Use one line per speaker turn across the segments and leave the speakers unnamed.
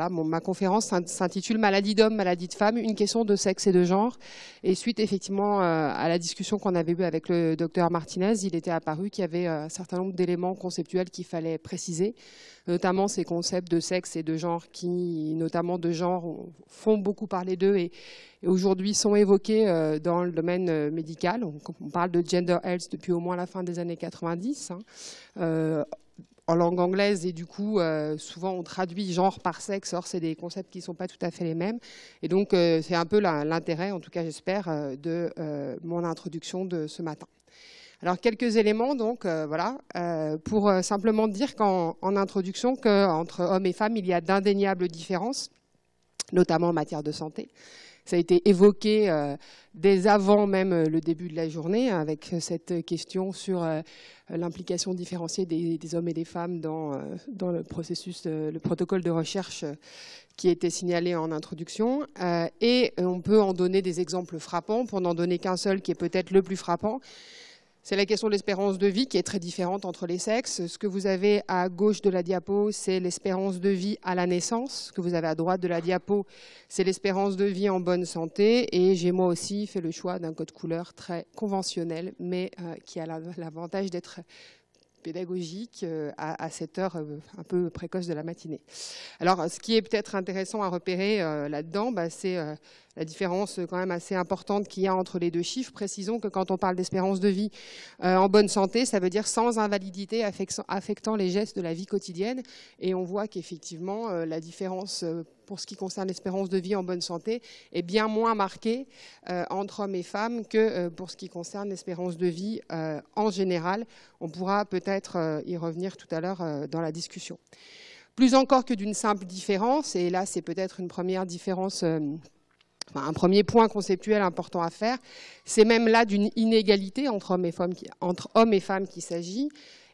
voilà, ma conférence s'intitule Maladie d'homme, maladie de femme, une question de sexe et de genre. Et suite effectivement à la discussion qu'on avait eue avec le docteur Martinez, il était apparu qu'il y avait un certain nombre d'éléments conceptuels qu'il fallait préciser, notamment ces concepts de sexe et de genre qui, notamment de genre, font beaucoup parler d'eux et aujourd'hui sont évoqués dans le domaine médical. On parle de gender health depuis au moins la fin des années 90. En langue anglaise, et du coup, souvent on traduit genre par sexe, or c'est des concepts qui ne sont pas tout à fait les mêmes. Et donc, c'est un peu l'intérêt, en tout cas j'espère, de mon introduction de ce matin. Alors, quelques éléments, donc, voilà, pour simplement dire en introduction qu'entre hommes et femmes, il y a d'indéniables différences, notamment en matière de santé. Ça a été évoqué dès avant même le début de la journée, avec cette question sur l'implication différenciée des hommes et des femmes dans le processus, le protocole de recherche qui a été signalé en introduction. Et on peut en donner des exemples frappants, pour n'en donner qu'un seul qui est peut-être le plus frappant. C'est la question de l'espérance de vie qui est très différente entre les sexes. Ce que vous avez à gauche de la diapo, c'est l'espérance de vie à la naissance. Ce que vous avez à droite de la diapo, c'est l'espérance de vie en bonne santé. Et j'ai moi aussi fait le choix d'un code couleur très conventionnel, mais qui a l'avantage d'être pédagogique à cette heure un peu précoce de la matinée. Alors, ce qui est peut-être intéressant à repérer là-dedans, c'est la différence quand même assez importante qu'il y a entre les deux chiffres. Précisons que quand on parle d'espérance de vie en bonne santé, ça veut dire sans invalidité affectant les gestes de la vie quotidienne. Et on voit qu'effectivement, la différence pour ce qui concerne l'espérance de vie en bonne santé est bien moins marquée entre hommes et femmes que pour ce qui concerne l'espérance de vie en général. On pourra peut-être y revenir tout à l'heure dans la discussion. Plus encore que d'une simple différence, et là c'est peut-être une première différence, un premier point conceptuel important à faire, c'est même là d'une inégalité entre hommes et femmes qu'il s'agit.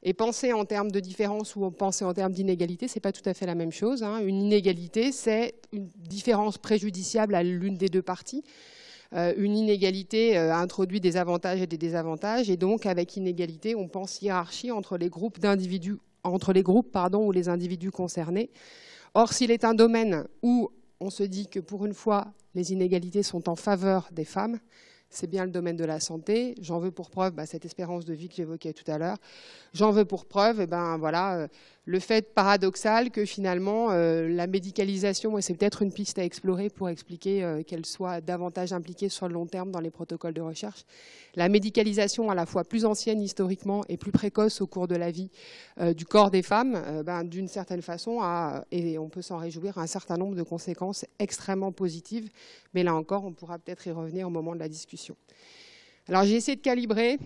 Et penser en termes de différence ou penser en termes d'inégalité, c'est pas tout à fait la même chose. Une inégalité, c'est une différence préjudiciable à l'une des deux parties. Une inégalité introduit des avantages et des désavantages, et donc avec inégalité, on pense hiérarchie entre les groupes d'individus, ou les individus concernés. Or, s'il est un domaine où on se dit que pour une fois, les inégalités sont en faveur des femmes, c'est bien le domaine de la santé. J'en veux pour preuve cette espérance de vie que j'évoquais tout à l'heure. J'en veux pour preuve le fait paradoxal que finalement la médicalisation, et c'est peut-être une piste à explorer pour expliquer qu'elle soit davantage impliquée sur le long terme dans les protocoles de recherche, la médicalisation à la fois plus ancienne historiquement et plus précoce au cours de la vie du corps des femmes, d'une certaine façon, et on peut s'en réjouir, un certain nombre de conséquences extrêmement positives. Mais là encore, on pourra peut-être y revenir au moment de la discussion. Alors j'ai essayé de calibrer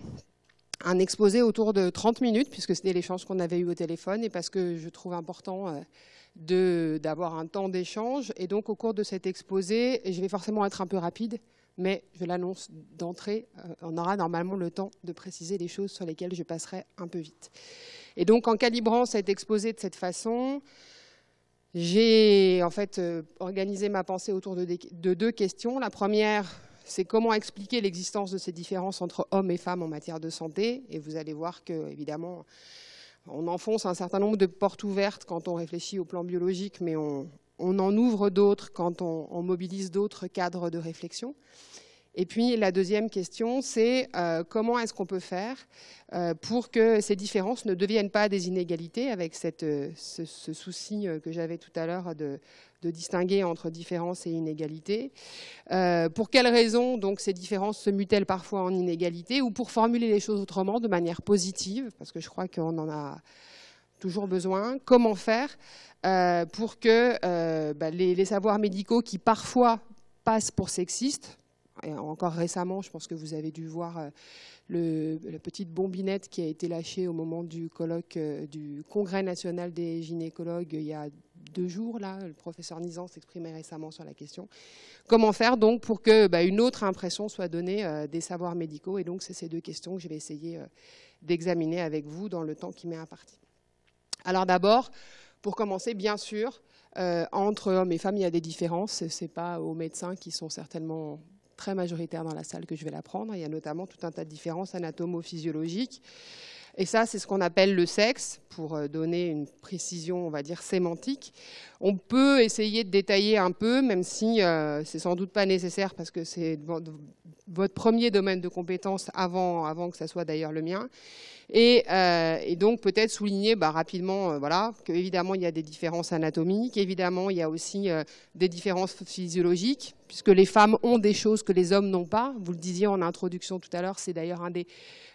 un exposé autour de 30 minutes, puisque c'était l'échange qu'on avait eu au téléphone, et parce que je trouve important d'avoir un temps d'échange. Et donc au cours de cet exposé, je vais forcément être un peu rapide, mais je l'annonce d'entrée, on aura normalement le temps de préciser les choses sur lesquelles je passerai un peu vite. Et donc en calibrant cet exposé de cette façon, j'ai en fait organisé ma pensée autour de deux questions. La première, c'est comment expliquer l'existence de ces différences entre hommes et femmes en matière de santé. Et vous allez voir que, évidemment, on enfonce un certain nombre de portes ouvertes quand on réfléchit au plan biologique, mais on en ouvre d'autres quand on mobilise d'autres cadres de réflexion. Et puis la deuxième question, c'est comment est-ce qu'on peut faire pour que ces différences ne deviennent pas des inégalités, avec ce souci que j'avais tout à l'heure de distinguer entre différence et inégalité. Pour quelles raisons donc ces différences se mutent-elles parfois en inégalité, ou pour formuler les choses autrement, de manière positive, parce que je crois qu'on en a toujours besoin. Comment faire pour que les savoirs médicaux qui parfois passent pour sexistes, et encore récemment, je pense que vous avez dû voir la petite bombinette qui a été lâchée au moment du colloque du Congrès national des gynécologues il y a 2 jours. Là, le professeur Nizan s'exprimait récemment sur la question. Comment faire donc pour que une autre impression soit donnée des savoirs médicaux? Et donc, c'est ces deux questions que je vais essayer d'examiner avec vous dans le temps qui m'est imparti. Alors d'abord, pour commencer, bien sûr, entre hommes et femmes, il y a des différences. Ce n'est pas aux médecins qui sont certainement très majoritaires dans la salle que je vais l'apprendre. Il y a notamment tout un tas de différences anatomo-physiologiques. Et ça, c'est ce qu'on appelle le sexe, pour donner une précision, on va dire, sémantique. On peut essayer de détailler un peu, même si c'est sans doute pas nécessaire, parce que c'est votre premier domaine de compétence avant que ça soit d'ailleurs le mien. Et donc peut-être souligner rapidement voilà, qu'évidemment il y a des différences anatomiques, évidemment il y a aussi des différences physiologiques, puisque les femmes ont des choses que les hommes n'ont pas. Vous le disiez en introduction tout à l'heure, c'est d'ailleurs un des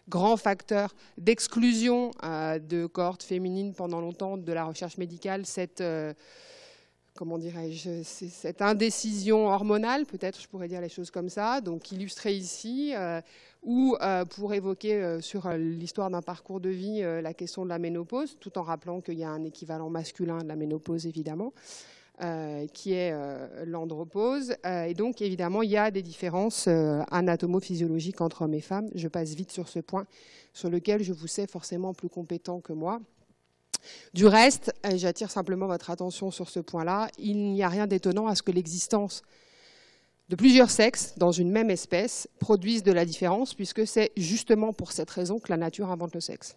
grands facteurs d'exclusion de cohortes féminines pendant longtemps de la recherche médicale, cette comment dirais-je, cette indécision hormonale, peut-être je pourrais dire les choses comme ça, donc illustrée ici, ou pour évoquer sur l'histoire d'un parcours de vie la question de la ménopause, tout en rappelant qu'il y a un équivalent masculin de la ménopause évidemment, qui est l'andropause. Et donc évidemment il y a des différences anatomo-physiologiques entre hommes et femmes. Je passe vite sur ce point sur lequel je vous sais forcément plus compétent que moi. Du reste, j'attire simplement votre attention sur ce point-là, il n'y a rien d'étonnant à ce que l'existence de plusieurs sexes dans une même espèce produise de la différence, puisque c'est justement pour cette raison que la nature invente le sexe.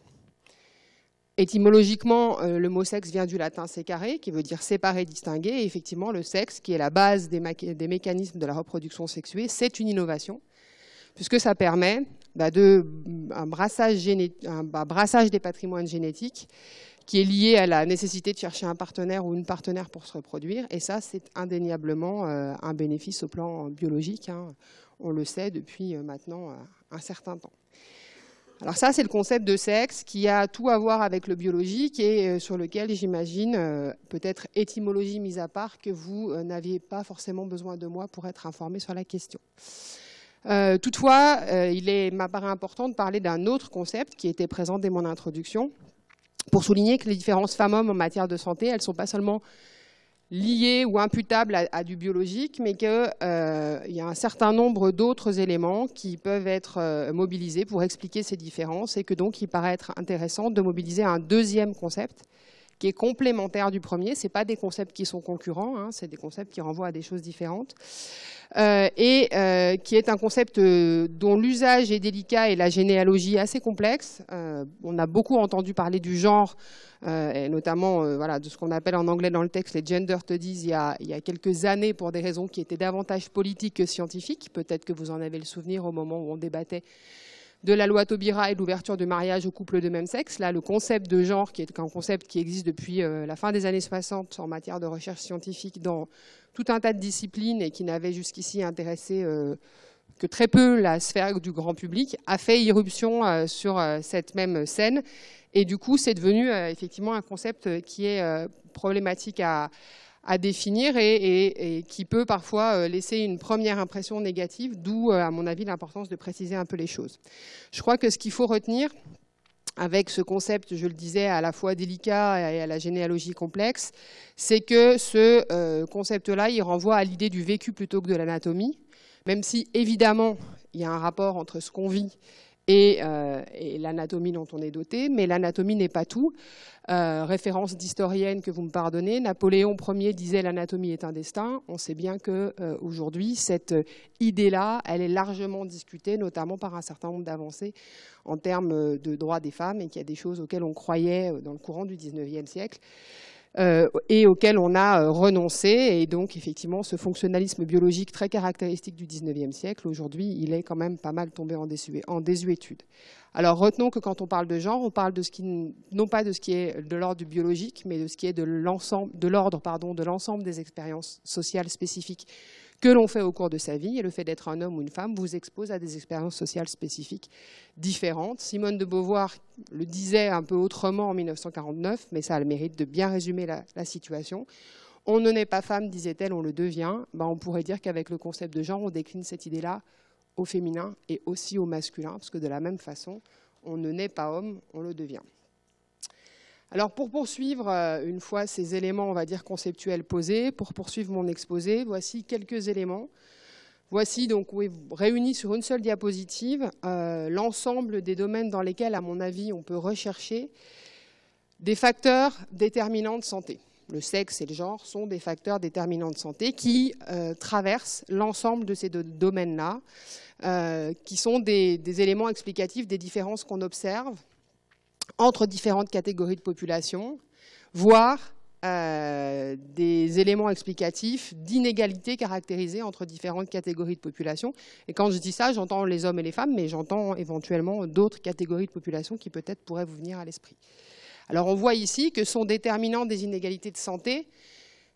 Étymologiquement, le mot sexe vient du latin sécaré, qui veut dire séparer, distinguer, et effectivement le sexe, qui est la base des mécanismes de la reproduction sexuée, c'est une innovation, puisque ça permet un brassage des patrimoines génétiques qui est lié à la nécessité de chercher un partenaire ou une partenaire pour se reproduire. Et ça, c'est indéniablement un bénéfice au plan biologique. Hein. On le sait depuis maintenant un certain temps. Alors ça, c'est le concept de sexe qui a tout à voir avec le biologique et sur lequel, j'imagine, peut-être étymologie mise à part, que vous n'aviez pas forcément besoin de moi pour être informé sur la question. Toutefois, il m'apparaît important de parler d'un autre concept qui était présent dès mon introduction, pour souligner que les différences femmes-hommes en matière de santé, elles ne sont pas seulement liées ou imputables à du biologique, mais qu'il y a un certain nombre d'autres éléments qui peuvent être mobilisés pour expliquer ces différences, et que donc il paraît être intéressant de mobiliser un deuxième concept qui est complémentaire du premier. Ce n'est pas des concepts qui sont concurrents, hein, c'est des concepts qui renvoient à des choses différentes, et qui est un concept dont l'usage est délicat et la généalogie assez complexe. On a beaucoup entendu parler du genre, et notamment voilà, de ce qu'on appelle en anglais dans le texte les gender studies il y a quelques années, pour des raisons qui étaient davantage politiques que scientifiques. Peut-être que vous en avez le souvenir au moment où on débattait de la loi Taubira et de l'ouverture du mariage aux couples de même sexe. Là, le concept de genre, qui est un concept qui existe depuis la fin des années 60 en matière de recherche scientifique dans tout un tas de disciplines et qui n'avait jusqu'ici intéressé que très peu la sphère du grand public, a fait irruption sur cette même scène. Et du coup, c'est devenu effectivement un concept qui est problématique à définir et qui peut parfois laisser une première impression négative, d'où, à mon avis, l'importance de préciser un peu les choses. Je crois que ce qu'il faut retenir avec ce concept, je le disais, à la fois délicat et à la généalogie complexe, c'est que ce concept-là, il renvoie à l'idée du vécu plutôt que de l'anatomie, même si, évidemment, il y a un rapport entre ce qu'on vit et l'anatomie dont on est doté, mais l'anatomie n'est pas tout. Référence d'historienne que vous me pardonnez, Napoléon Ier disait l'anatomie est un destin. On sait bien qu'aujourd'hui, cette idée-là, elle est largement discutée, notamment par un certain nombre d'avancées en termes de droits des femmes, et qu'il y a des choses auxquelles on croyait dans le courant du XIXe siècle et auxquelles on a renoncé. Et donc, effectivement, ce fonctionnalisme biologique très caractéristique du XIXe siècle, aujourd'hui, il est quand même pas mal tombé en désuétude. Alors, retenons que quand on parle de genre, on parle de ce qui, non pas de ce qui est de l'ordre du biologique, mais de ce qui est de l'ensemble des expériences sociales spécifiques que l'on fait au cours de sa vie. Et le fait d'être un homme ou une femme vous expose à des expériences sociales spécifiques différentes. Simone de Beauvoir le disait un peu autrement en 1949, mais ça a le mérite de bien résumer la situation. On ne naît pas femme, disait-elle, on le devient. On pourrait dire qu'avec le concept de genre, on décline cette idée-là au féminin et aussi au masculin, parce que de la même façon, on ne naît pas homme, on le devient. Alors pour poursuivre, une fois ces éléments, on va dire, conceptuels posés, pour poursuivre mon exposé, voici quelques éléments. Voici donc réunis sur une seule diapositive l'ensemble des domaines dans lesquels, à mon avis, on peut rechercher des facteurs déterminants de santé. Le sexe et le genre sont des facteurs déterminants de santé qui traversent l'ensemble de ces domaines-là, qui sont des éléments explicatifs des différences qu'on observe entre différentes catégories de population, voire des éléments explicatifs d'inégalités caractérisées entre différentes catégories de population. Et quand je dis ça, j'entends les hommes et les femmes, mais j'entends éventuellement d'autres catégories de population qui peut-être pourraient vous venir à l'esprit. Alors on voit ici que sont déterminants des inégalités de santé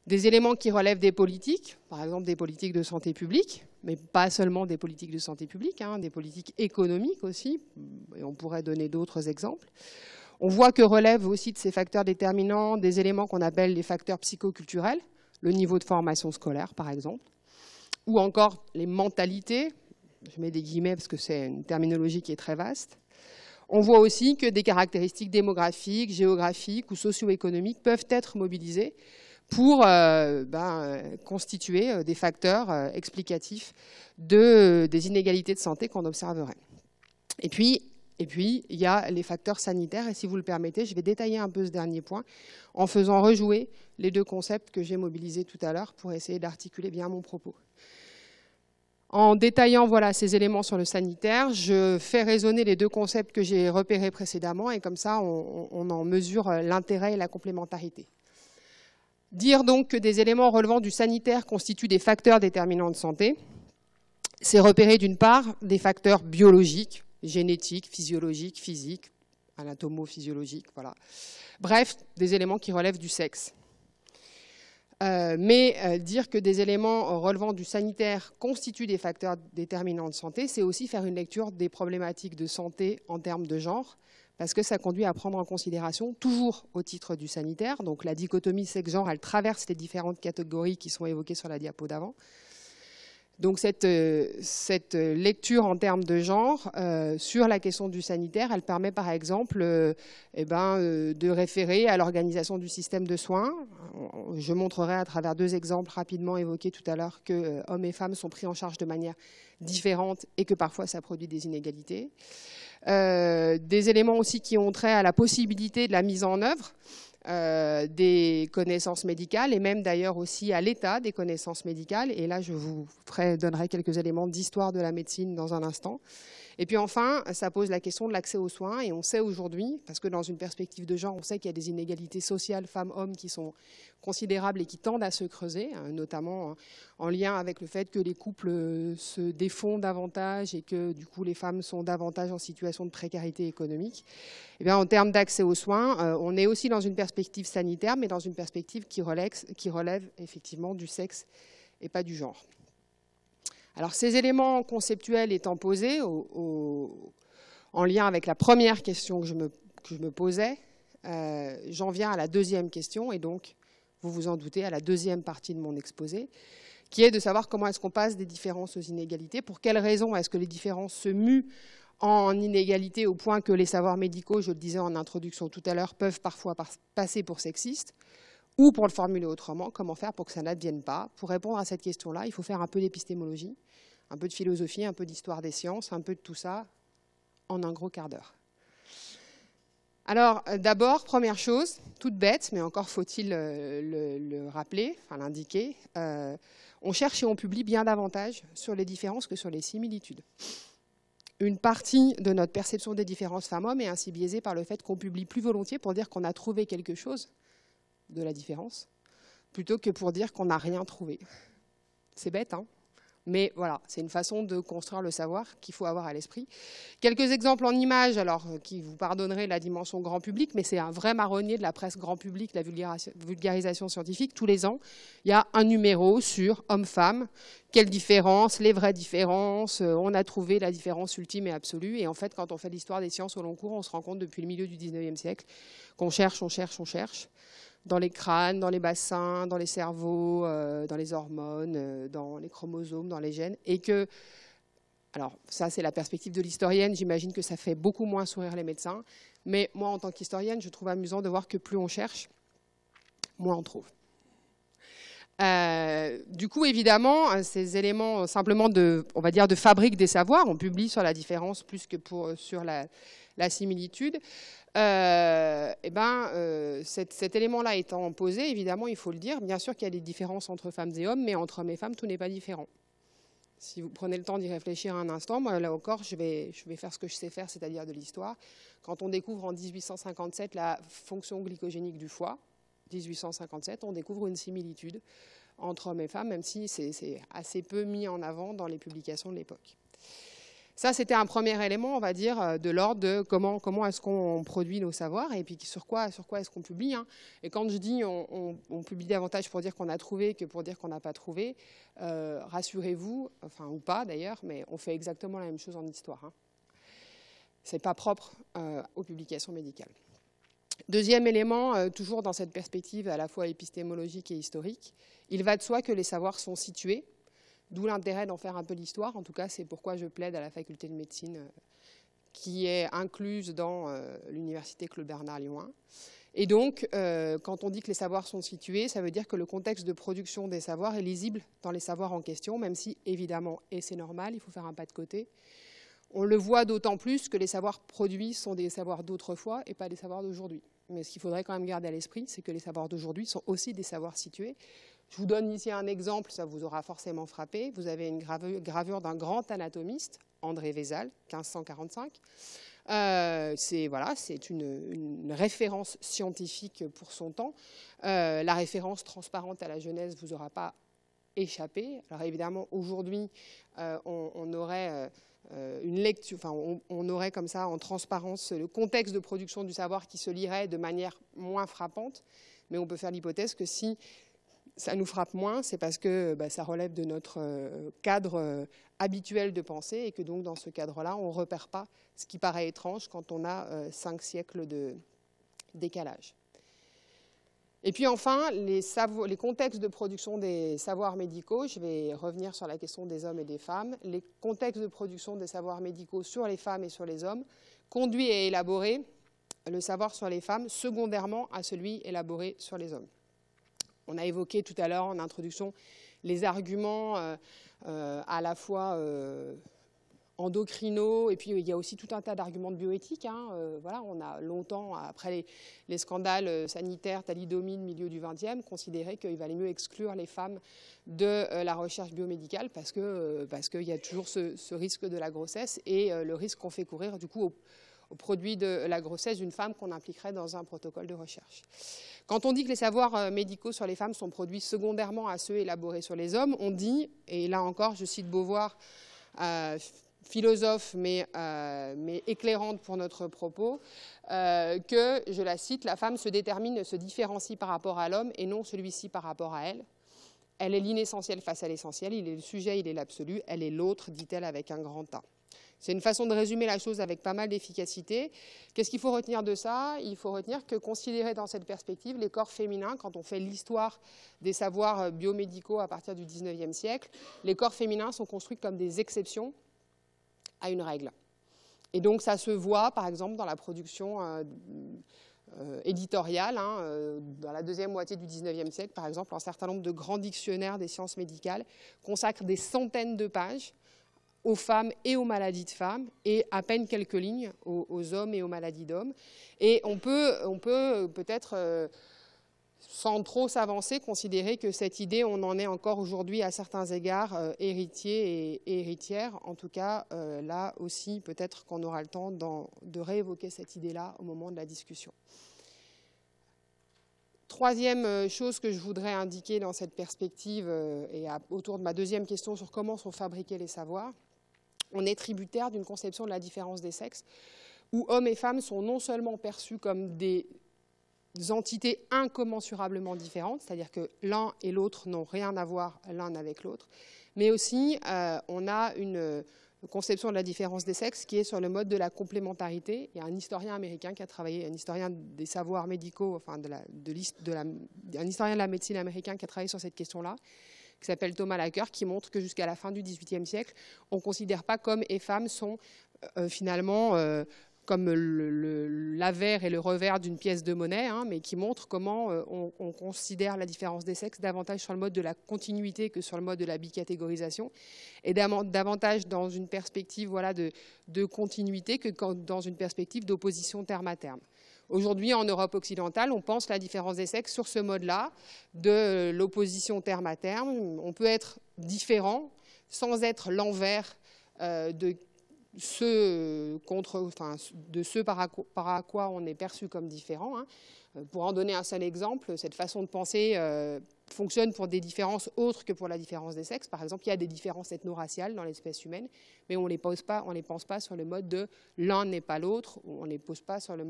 des éléments qui relèvent des politiques, par exemple des politiques de santé publique, mais pas seulement des politiques de santé publique, hein, des politiques économiques aussi, et on pourrait donner d'autres exemples. On voit que relèvent aussi de ces facteurs déterminants des éléments qu'on appelle les facteurs psychoculturels, le niveau de formation scolaire par exemple, ou encore les mentalités, je mets des guillemets parce que c'est une terminologie qui est très vaste. On voit aussi que des caractéristiques démographiques, géographiques ou socio-économiques peuvent être mobilisées pour constituer des facteurs explicatifs des inégalités de santé qu'on observerait. Et puis, il y a les facteurs sanitaires, et si vous le permettez, je vais détailler un peu ce dernier point en faisant rejouer les deux concepts que j'ai mobilisés tout à l'heure pour essayer d'articuler bien mon propos. En détaillant voilà, ces éléments sur le sanitaire, je fais résonner les deux concepts que j'ai repérés précédemment, et comme ça, on en mesure l'intérêt et la complémentarité. Dire donc que des éléments relevant du sanitaire constituent des facteurs déterminants de santé, c'est repérer d'une part des facteurs biologiques, génétiques, physiologiques, physiques, anatomo-physiologiques, voilà. Bref, des éléments qui relèvent du sexe. Mais dire que des éléments relevant du sanitaire constituent des facteurs déterminants de santé, c'est aussi faire une lecture des problématiques de santé en termes de genre, parce que ça conduit à prendre en considération, toujours au titre du sanitaire, donc la dichotomie sexe-genre, elle traverse les différentes catégories qui sont évoquées sur la diapo d'avant. Donc cette lecture en termes de genre sur la question du sanitaire, elle permet par exemple de référer à l'organisation du système de soins. Je montrerai à travers deux exemples rapidement évoqués tout à l'heure que hommes et femmes sont pris en charge de manière différente et que parfois ça produit des inégalités. Des éléments aussi qui ont trait à la possibilité de la mise en œuvre des connaissances médicales et même d'ailleurs aussi à l'état des connaissances médicales. Et là, je vous donnerai quelques éléments d'histoire de la médecine dans un instant. Et puis enfin, ça pose la question de l'accès aux soins. Et on sait aujourd'hui, parce que dans une perspective de genre, on sait qu'il y a des inégalités sociales femmes-hommes qui sont considérables et qui tendent à se creuser, notamment en lien avec le fait que les couples se défont davantage et que du coup les femmes sont davantage en situation de précarité économique. Et bien, en termes d'accès aux soins, on est aussi dans une perspective sanitaire, mais dans une perspective qui relève effectivement du sexe et pas du genre. Alors ces éléments conceptuels étant posés en lien avec la première question que je me posais, j'en viens à la deuxième question et donc, vous vous en doutez, à la deuxième partie de mon exposé, qui est de savoir comment est-ce qu'on passe des différences aux inégalités, pour quelles raisons est-ce que les différences se muent en inégalité au point que les savoirs médicaux, je le disais en introduction tout à l'heure, peuvent parfois passer pour sexistes. Ou pour le formuler autrement, comment faire pour que ça n'advienne pas? Pour répondre à cette question-là, il faut faire un peu d'épistémologie, un peu de philosophie, un peu d'histoire des sciences, un peu de tout ça en un gros quart d'heure. Alors d'abord, première chose, toute bête, mais encore faut-il le rappeler, enfin l'indiquer, on cherche et on publie bien davantage sur les différences que sur les similitudes. Une partie de notre perception des différences femmes-hommes est ainsi biaisée par le fait qu'on publie plus volontiers pour dire qu'on a trouvé quelque chose de la différence, plutôt que pour dire qu'on n'a rien trouvé. C'est bête, hein? Mais voilà, c'est une façon de construire le savoir qu'il faut avoir à l'esprit. Quelques exemples en images, alors qui vous pardonneraient la dimension grand public, mais c'est un vrai marronnier de la presse grand public, la vulgarisation scientifique. Tous les ans, il y a un numéro sur hommes-femmes, quelles différences, les vraies différences, on a trouvé la différence ultime et absolue. Et en fait, quand on fait l'histoire des sciences au long cours, on se rend compte depuis le milieu du 19e siècle qu'on cherche, on cherche, on cherche. Dans les crânes, dans les bassins, dans les cerveaux, dans les hormones, dans les chromosomes, dans les gènes. Et que, alors ça c'est la perspective de l'historienne, j'imagine que ça fait beaucoup moins sourire les médecins. Mais moi en tant qu'historienne, je trouve amusant de voir que plus on cherche, moins on trouve. Du coup, évidemment, ces éléments simplement on va dire de fabrique des savoirs, on publie sur la différence plus que sur la similitude. Cet élément-là étant posé, évidemment, il faut le dire, bien sûr qu'il y a des différences entre femmes et hommes, mais entre hommes et femmes, tout n'est pas différent. Si vous prenez le temps d'y réfléchir un instant, moi, là encore, je vais faire ce que je sais faire, c'est-à-dire de l'histoire. Quand on découvre en 1857 la fonction glycogénique du foie, 1857, on découvre une similitude entre hommes et femmes, même si c'est assez peu mis en avant dans les publications de l'époque. Ça, c'était un premier élément, on va dire, de l'ordre de comment est-ce qu'on produit nos savoirs et puis sur quoi est-ce qu'on publie. Hein. Et quand je dis on publie davantage pour dire qu'on a trouvé que pour dire qu'on n'a pas trouvé, rassurez-vous, enfin ou pas d'ailleurs, mais on fait exactement la même chose en histoire. Hein. Ce n'est pas propre aux publications médicales. Deuxième élément, toujours dans cette perspective à la fois épistémologique et historique, il va de soi que les savoirs sont situés, d'où l'intérêt d'en faire un peu l'histoire. En tout cas, c'est pourquoi je plaide à la faculté de médecine qui est incluse dans l'université Claude Bernard Lyon 1. Et donc, quand on dit que les savoirs sont situés, ça veut dire que le contexte de production des savoirs est lisible dans les savoirs en question, même si, évidemment, et c'est normal, il faut faire un pas de côté, on le voit d'autant plus que les savoirs produits sont des savoirs d'autrefois et pas des savoirs d'aujourd'hui. Mais ce qu'il faudrait quand même garder à l'esprit, c'est que les savoirs d'aujourd'hui sont aussi des savoirs situés. Je vous donne ici un exemple, ça vous aura forcément frappé. Vous avez une gravure d'un grand anatomiste, André Vézal, 1545. C'est une référence scientifique pour son temps. La référence transparente à la Genèse ne vous aura pas échappé. Alors évidemment, aujourd'hui, on aurait... une lecture, enfin, on aurait comme ça en transparence le contexte de production du savoir qui se lirait de manière moins frappante, mais on peut faire l'hypothèse que si ça nous frappe moins, c'est parce que ça relève de notre cadre habituel de pensée et que donc dans ce cadre-là, on ne repère pas ce qui paraît étrange quand on a 5 siècles de décalage. Et puis enfin, les contextes de production des savoirs médicaux, je vais revenir sur la question des hommes et des femmes, les contextes de production des savoirs médicaux sur les femmes et sur les hommes conduit à élaborer le savoir sur les femmes secondairement à celui élaboré sur les hommes. On a évoqué tout à l'heure en introduction les arguments à la fois endocrino, et puis il y a aussi tout un tas d'arguments de bioéthique. Hein. Voilà, on a longtemps, après les scandales sanitaires thalidomide milieu du XXe, considéré qu'il valait mieux exclure les femmes de la recherche biomédicale parce qu'il y a toujours ce risque de la grossesse et le risque qu'on fait courir du coup au produit de la grossesse d'une femme qu'on impliquerait dans un protocole de recherche. Quand on dit que les savoirs médicaux sur les femmes sont produits secondairement à ceux élaborés sur les hommes, on dit, et là encore je cite Beauvoir, philosophe mais éclairante pour notre propos, que, je la cite, la femme se détermine et se différencie par rapport à l'homme et non celui-ci par rapport à elle. Elle est l'inessentiel face à l'essentiel, il est le sujet, il est l'absolu, elle est l'autre, dit-elle avec un grand A. C'est une façon de résumer la chose avec pas mal d'efficacité. Qu'est-ce qu'il faut retenir de ça? Il faut retenir que, considéré dans cette perspective, les corps féminins, quand on fait l'histoire des savoirs biomédicaux à partir du XIXe siècle, les corps féminins sont construits comme des exceptions à une règle. Et donc ça se voit, par exemple, dans la production éditoriale, dans la deuxième moitié du XIXe siècle, par exemple, un certain nombre de grands dictionnaires des sciences médicales consacrent des centaines de pages aux femmes et aux maladies de femmes, et à peine quelques lignes aux hommes et aux maladies d'hommes. Et on peut peut-être, sans trop s'avancer, considérer que cette idée, on en est encore aujourd'hui à certains égards héritiers et héritières. En tout cas, là aussi, peut-être qu'on aura le temps de réévoquer cette idée-là au moment de la discussion. Troisième chose que je voudrais indiquer dans cette perspective, et autour de ma deuxième question sur comment sont fabriqués les savoirs, on est tributaire d'une conception de la différence des sexes, où hommes et femmes sont non seulement perçus comme des entités incommensurablement différentes, c'est-à-dire que l'un et l'autre n'ont rien à voir l'un avec l'autre, mais aussi on a une conception de la différence des sexes qui est sur le mode de la complémentarité. Il y a un historien américain qui a travaillé, un historien des savoirs médicaux, enfin un historien de la médecine américain qui a travaillé sur cette question-là, qui s'appelle Thomas Lacker, qui montre que jusqu'à la fin du XVIIIe siècle, on ne considère pas qu'hommes et femmes sont finalement comme l'avers et le revers d'une pièce de monnaie, mais qui montre comment on considère la différence des sexes davantage sur le mode de la continuité que sur le mode de la bicatégorisation, et davantage dans une perspective de continuité que dans une perspective d'opposition terme à terme. Aujourd'hui, en Europe occidentale, on pense la différence des sexes sur ce mode-là, de l'opposition terme à terme. On peut être différent, sans être l'envers de ce par quoi on est perçu comme différent. Hein. Pour en donner un seul exemple, cette façon de penser fonctionne pour des différences autres que pour la différence des sexes. Par exemple, il y a des différences ethno-raciales dans l'espèce humaine, mais on ne les pense pas sur le mode de l'un n'est pas l'autre, on ne les pense pas sur le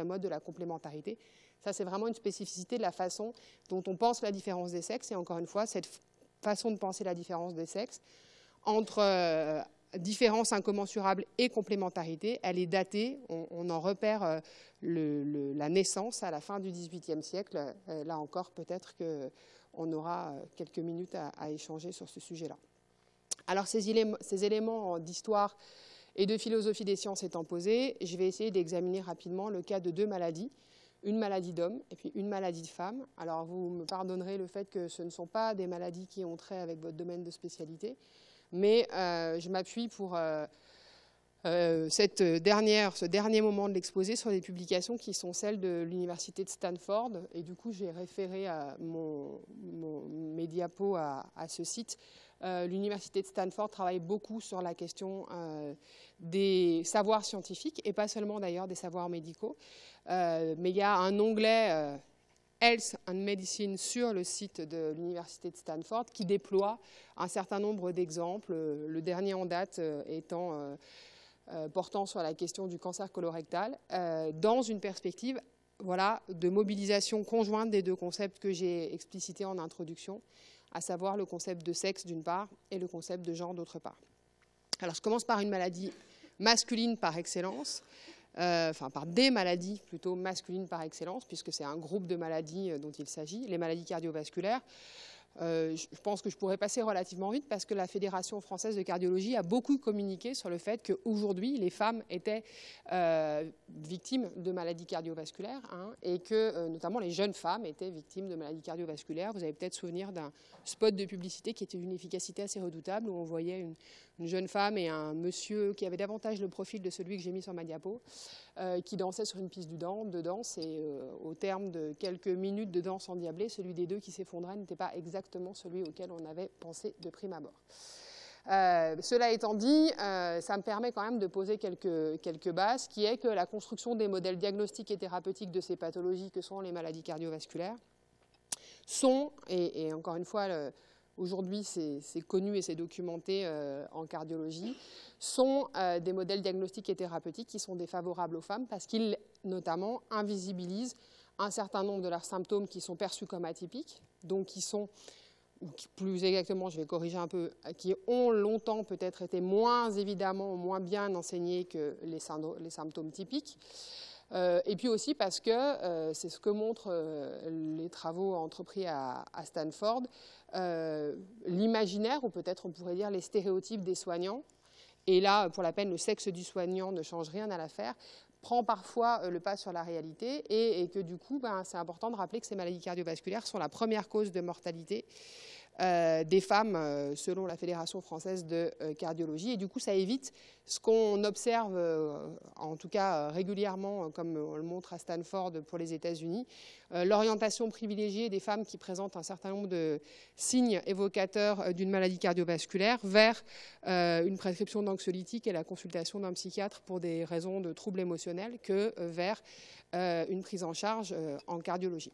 mode de la complémentarité. Ça, c'est vraiment une spécificité de la façon dont on pense la différence des sexes. Et encore une fois, cette façon de penser la différence des sexes entre différence incommensurables et complémentarité, elle est datée, on en repère la naissance à la fin du XVIIIe siècle. Là encore, peut-être qu'on aura quelques minutes à échanger sur ce sujet-là. Alors, ces éléments d'histoire et de philosophie des sciences étant posés, je vais essayer d'examiner rapidement le cas de deux maladies, une maladie d'homme et puis une maladie de femme. Alors, vous me pardonnerez le fait que ce ne sont pas des maladies qui ont trait avec votre domaine de spécialité, mais je m'appuie pour ce dernier moment de l'exposé sur des publications qui sont celles de l'université de Stanford. Et du coup, j'ai référé mes diapos à ce site. L'université de Stanford travaille beaucoup sur la question des savoirs scientifiques, et pas seulement d'ailleurs des savoirs médicaux. Mais il y a un onglet Health and Medicine sur le site de l'université de Stanford qui déploie un certain nombre d'exemples, le dernier en date étant portant sur la question du cancer colorectal, dans une perspective de mobilisation conjointe des deux concepts que j'ai explicités en introduction, à savoir le concept de sexe d'une part et le concept de genre d'autre part. Alors je commence par une maladie masculine par excellence, par des maladies plutôt masculines par excellence, puisque c'est un groupe de maladies dont il s'agit, les maladies cardiovasculaires. Je pense que je pourrais passer relativement vite parce que la Fédération française de cardiologie a beaucoup communiqué sur le fait qu'aujourd'hui, les femmes étaient victimes de maladies cardiovasculaires, hein, et que notamment les jeunes femmes étaient victimes de maladies cardiovasculaires. Vous avez peut-être souvenir d'un spot de publicité qui était d'une efficacité assez redoutable, où on voyait une jeune femme et un monsieur qui avait davantage le profil de celui que j'ai mis sur ma diapo, qui dansait sur une piste de danse, et au terme de quelques minutes de danse endiablée, celui des deux qui s'effondrait n'était pas exactement celui auquel on avait pensé de prime abord. Cela étant dit, ça me permet quand même de poser quelques bases, qui est que la construction des modèles diagnostiques et thérapeutiques de ces pathologies que sont les maladies cardiovasculaires sont, et encore une fois, aujourd'hui c'est connu et c'est documenté en cardiologie, sont des modèles diagnostiques et thérapeutiques qui sont défavorables aux femmes parce qu'ils notamment invisibilisent un certain nombre de leurs symptômes qui sont perçus comme atypiques, donc qui sont, plus exactement, je vais corriger un peu, qui ont longtemps peut-être été moins bien enseignés que les symptômes typiques. Et puis aussi parce que, c'est ce que montrent les travaux entrepris à Stanford, l'imaginaire, ou peut-être on pourrait dire les stéréotypes des soignants, et là, pour la peine, le sexe du soignant ne change rien à l'affaire, prend parfois le pas sur la réalité, et que du coup, c'est important de rappeler que ces maladies cardiovasculaires sont la première cause de mortalité des femmes, selon la Fédération française de cardiologie. Et du coup, ça évite ce qu'on observe, en tout cas régulièrement, comme on le montre à Stanford pour les États-Unis, l'orientation privilégiée des femmes qui présentent un certain nombre de signes évocateurs d'une maladie cardiovasculaire vers une prescription d'anxiolytiques et la consultation d'un psychiatre pour des raisons de troubles émotionnels que vers une prise en charge en cardiologie.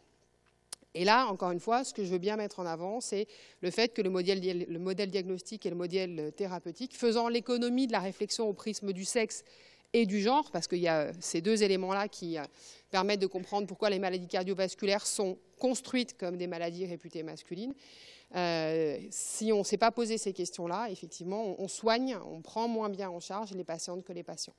Et là, encore une fois, ce que je veux bien mettre en avant, c'est le fait que le modèle diagnostique et le modèle thérapeutique, faisant l'économie de la réflexion au prisme du sexe et du genre, parce qu'il y a ces deux éléments-là qui permettent de comprendre pourquoi les maladies cardiovasculaires sont construites comme des maladies réputées masculines. Si on ne s'est pas posé ces questions-là, effectivement, on soigne, on prend moins bien en charge les patientes que les patients.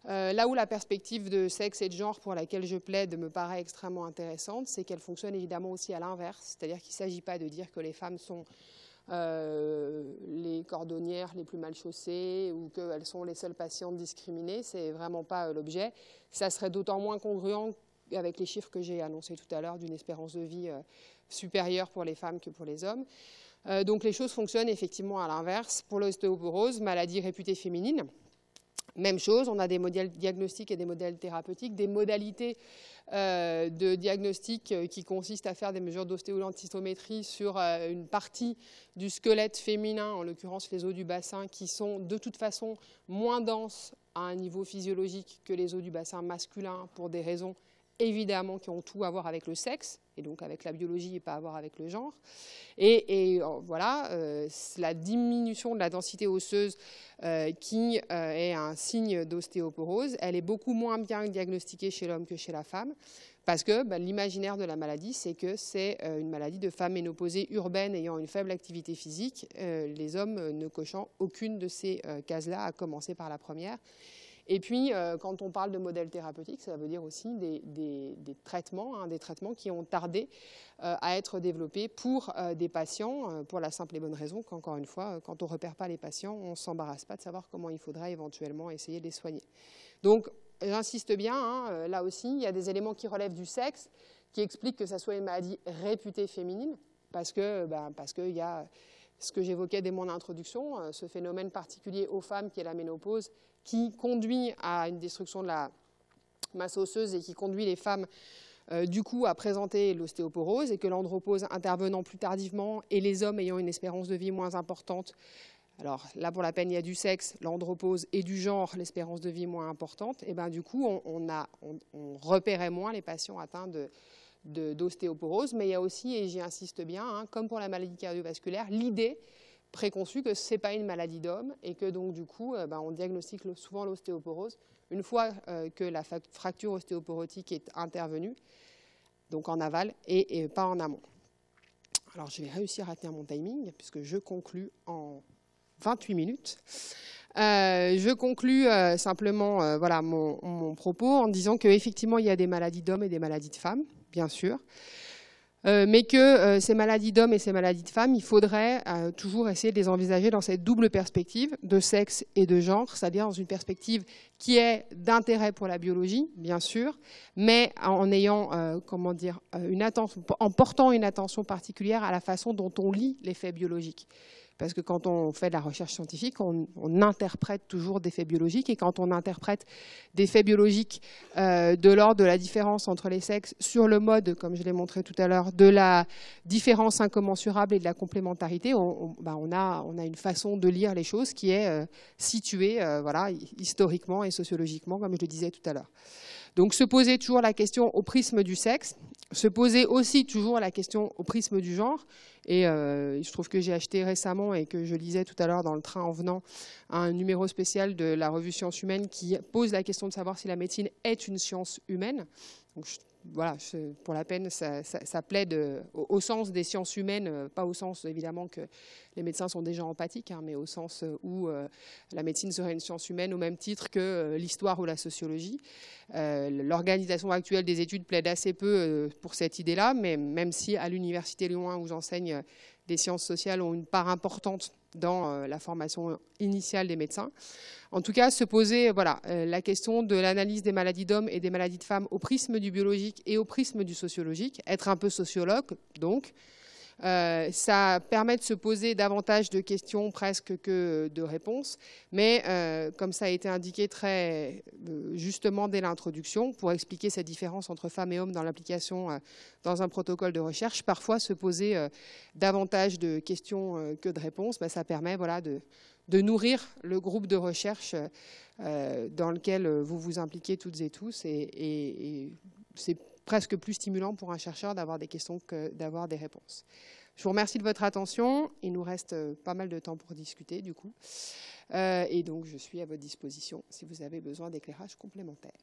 Là où la perspective de sexe et de genre pour laquelle je plaide me paraît extrêmement intéressante, c'est qu'elle fonctionne évidemment aussi à l'inverse, c'est-à-dire qu'il ne s'agit pas de dire que les femmes sont les cordonnières les plus mal chaussées ou qu'elles sont les seules patientes discriminées, c'est vraiment pas l'objet. Ça serait d'autant moins congruent avec les chiffres que j'ai annoncés tout à l'heure d'une espérance de vie supérieure pour les femmes que pour les hommes. Donc les choses fonctionnent effectivement à l'inverse. Pour l'ostéoporose, maladie réputée féminine, Même chose, on a des modèles diagnostiques et des modèles thérapeutiques, des modalités de diagnostic qui consistent à faire des mesures d'ostéodentistométrie sur une partie du squelette féminin, en l'occurrence les os du bassin, qui sont de toute façon moins denses à un niveau physiologique que les os du bassin masculin pour des raisons évidemment qui ont tout à voir avec le sexe, et donc avec la biologie et pas à voir avec le genre. Et voilà, la diminution de la densité osseuse qui est un signe d'ostéoporose, elle est beaucoup moins bien diagnostiquée chez l'homme que chez la femme, parce que l'imaginaire de la maladie, c'est que c'est une maladie de femme ménopausée urbaine ayant une faible activité physique, les hommes ne cochant aucune de ces cases-là, à commencer par la première. Et puis, quand on parle de modèle thérapeutique, ça veut dire aussi des traitements, des traitements qui ont tardé à être développés pour des patients, pour la simple et bonne raison qu'encore une fois, quand on ne repère pas les patients, on ne s'embarrasse pas de savoir comment il faudrait éventuellement essayer de les soigner. Donc, j'insiste bien, là aussi, il y a des éléments qui relèvent du sexe, qui expliquent que ça soit une maladie réputée féminine, parce qu'il y a ce que j'évoquais dès mon introduction, ce phénomène particulier aux femmes qui est la ménopause, qui conduit à une destruction de la masse osseuse et qui conduit les femmes du coup à présenter l'ostéoporose, et que l'andropause intervenant plus tardivement et les hommes ayant une espérance de vie moins importante. Alors là, pour la peine, il y a du sexe, l'andropause, et du genre, l'espérance de vie moins importante. Et bien du coup, on repérait moins les patients atteints d'ostéoporose, mais il y a aussi, et j'y insiste bien, comme pour la maladie cardiovasculaire, l'idée préconçue que ce n'est pas une maladie d'homme et que donc du coup on diagnostique souvent l'ostéoporose une fois que la fracture ostéoporotique est intervenue, donc en aval et pas en amont. Alors je vais réussir à tenir mon timing puisque je conclus en 28 minutes. Je conclus simplement voilà, mon propos en disant qu'effectivement il y a des maladies d'hommes et des maladies de femmes, bien sûr. Mais que ces maladies d'hommes et ces maladies de femmes, il faudrait toujours essayer de les envisager dans cette double perspective de sexe et de genre, c'est-à-dire dans une perspective qui est d'intérêt pour la biologie, bien sûr, mais en ayant, en portant une attention particulière à la façon dont on lit les faits biologiques. Parce que quand on fait de la recherche scientifique, on interprète toujours des faits biologiques. Et quand on interprète des faits biologiques de l'ordre de la différence entre les sexes sur le mode, comme je l'ai montré tout à l'heure, de la différence incommensurable et de la complémentarité, on a une façon de lire les choses qui est située voilà, historiquement et sociologiquement, comme je le disais tout à l'heure. Donc se poser toujours la question au prisme du sexe, se poser aussi toujours la question au prisme du genre. Et je trouve que j'ai acheté récemment et que je lisais tout à l'heure dans le train en venant un numéro spécial de la revue Sciences Humaines qui pose la question de savoir si la médecine est une science humaine. Donc, voilà, pour la peine, ça plaide au sens des sciences humaines, pas au sens évidemment que les médecins sont déjà empathiques, mais au sens où la médecine serait une science humaine au même titre que l'histoire ou la sociologie. L'organisation actuelle des études plaide assez peu pour cette idée-là, mais même si à l'université Lyon 1 où j'enseigne, les sciences sociales ont une part importante dans la formation initiale des médecins. En tout cas, se poser voilà, la question de l'analyse des maladies d'hommes et des maladies de femmes au prisme du biologique et au prisme du sociologique, être un peu sociologue, donc. Ça permet de se poser davantage de questions presque que de réponses, mais comme ça a été indiqué très justement dès l'introduction, pour expliquer cette différence entre femmes et hommes dans l'application dans un protocole de recherche, parfois se poser davantage de questions que de réponses, ça permet voilà, de nourrir le groupe de recherche dans lequel vous vous impliquez toutes et tous, et c'est presque plus stimulant pour un chercheur d'avoir des questions que d'avoir des réponses. Je vous remercie de votre attention. Il nous reste pas mal de temps pour discuter, du coup. Et donc, je suis à votre disposition si vous avez besoin d'éclairage complémentaire.